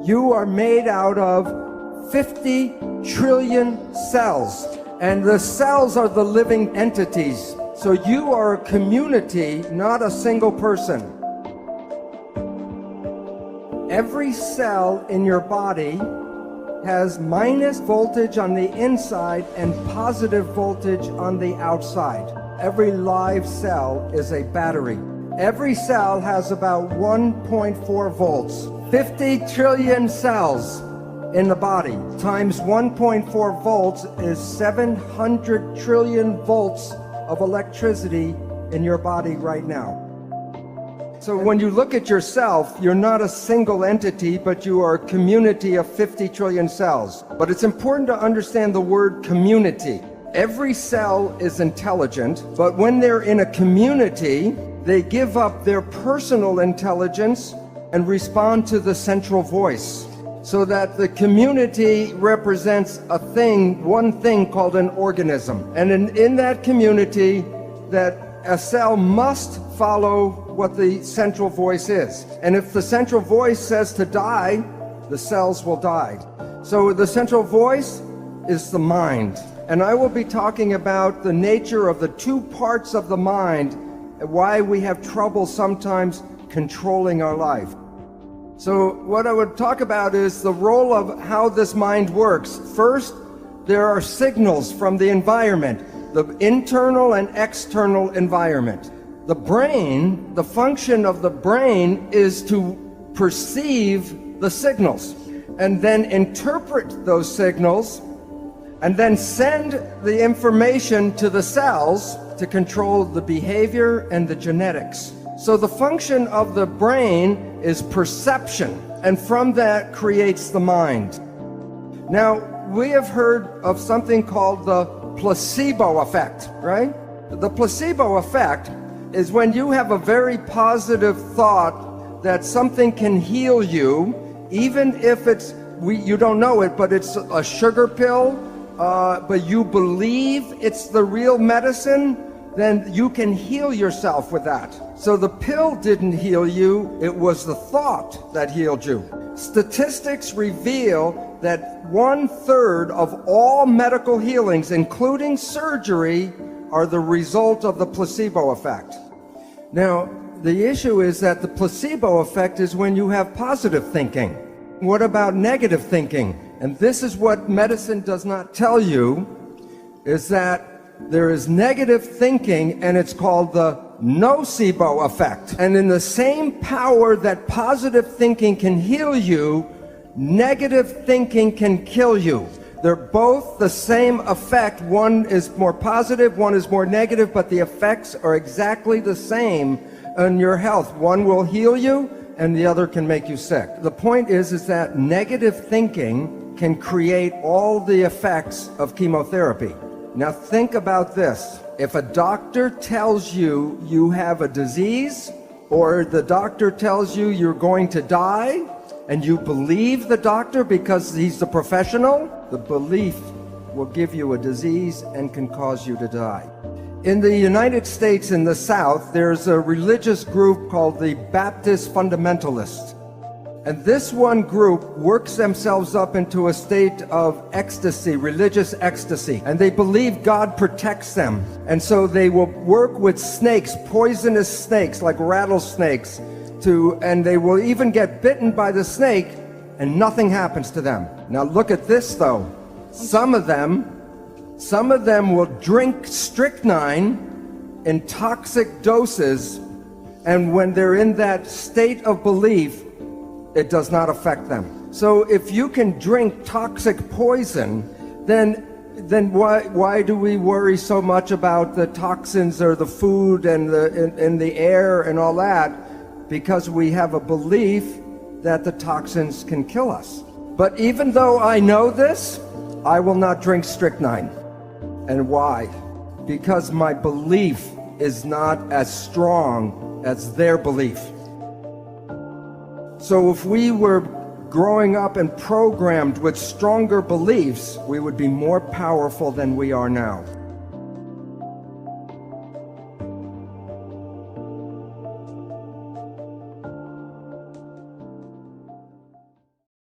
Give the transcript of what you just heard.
You are made out of 50 trillion cells, and the cells are the living entities. So you are a community, not a single person. Every cell in your body has minus voltage on the inside and positive voltage on the outside. Every live cell is a battery. Every cell has about 1.4 volts. 50 trillion cells in the body times 1.4 volts is 700 trillion volts of electricity in your body right now. So when you look at yourself, you're not a single entity, but you are a community of 50 trillion cells. But it's important to understand the word community. Every cell is intelligent, but when they're in a community, they give up their personal intelligence and respond to the central voice. So that the community represents a thing, one thing called an organism. And in that community, that a cell must follow what the central voice is. And if the central voice says to die, the cells will die. So the central voice is the mind. And I will be talking about the nature of the two parts of the mind, and why we have trouble sometimes controlling our life. So what I would talk about is the role of how this mind works. First, there are signals from the environment, the internal and external environment. The brain, the function of the brain is to perceive the signals and then interpret those signals and then send the information to the cells to control the behavior and the genetics. So the function of the brain is perception, and from that creates the mind. Now, we have heard of something called the placebo effect, right? The placebo effect is when you have a very positive thought that something can heal you, even if you don't know it, but it's a sugar pill, but you believe it's the real medicine, then you can heal yourself with that. So the pill didn't heal you, it was the thought that healed you. Statistics reveal that 1/3 of all medical healings, including surgery, are the result of the placebo effect. Now, the issue is that the placebo effect is when you have positive thinking. What about negative thinking? And this is what medicine does not tell you, is that there is negative thinking, and it's called the nocebo effect. And in the same power that positive thinking can heal you, negative thinking can kill you. They're both the same effect. One is more positive, one is more negative, but the effects are exactly the same on your health. One will heal you, and the other can make you sick. The point is that negative thinking can create all the effects of chemotherapy. Now think about this. If a doctor tells you you have a disease, or the doctor tells you you're going to die, and you believe the doctor because he's the professional, the belief will give you a disease and can cause you to die. In the United States, in the South, there's a religious group called the Baptist Fundamentalists. And this one group works themselves up into a state of ecstasy, religious ecstasy. And they believe God protects them. And so they will work with snakes, poisonous snakes like rattlesnakes, and they will even get bitten by the snake and nothing happens to them. Now look at this though. Some of them will drink strychnine in toxic doses, and when they're in that state of belief, it does not affect them. So if you can drink toxic poison, then why do we worry so much about the toxins or the food and the air and all that? Because we have a belief that the toxins can kill us. But even though I know this, I will not drink strychnine. And why? Because my belief is not as strong as their belief. So if we were growing up and programmed with stronger beliefs, we would be more powerful than we are now.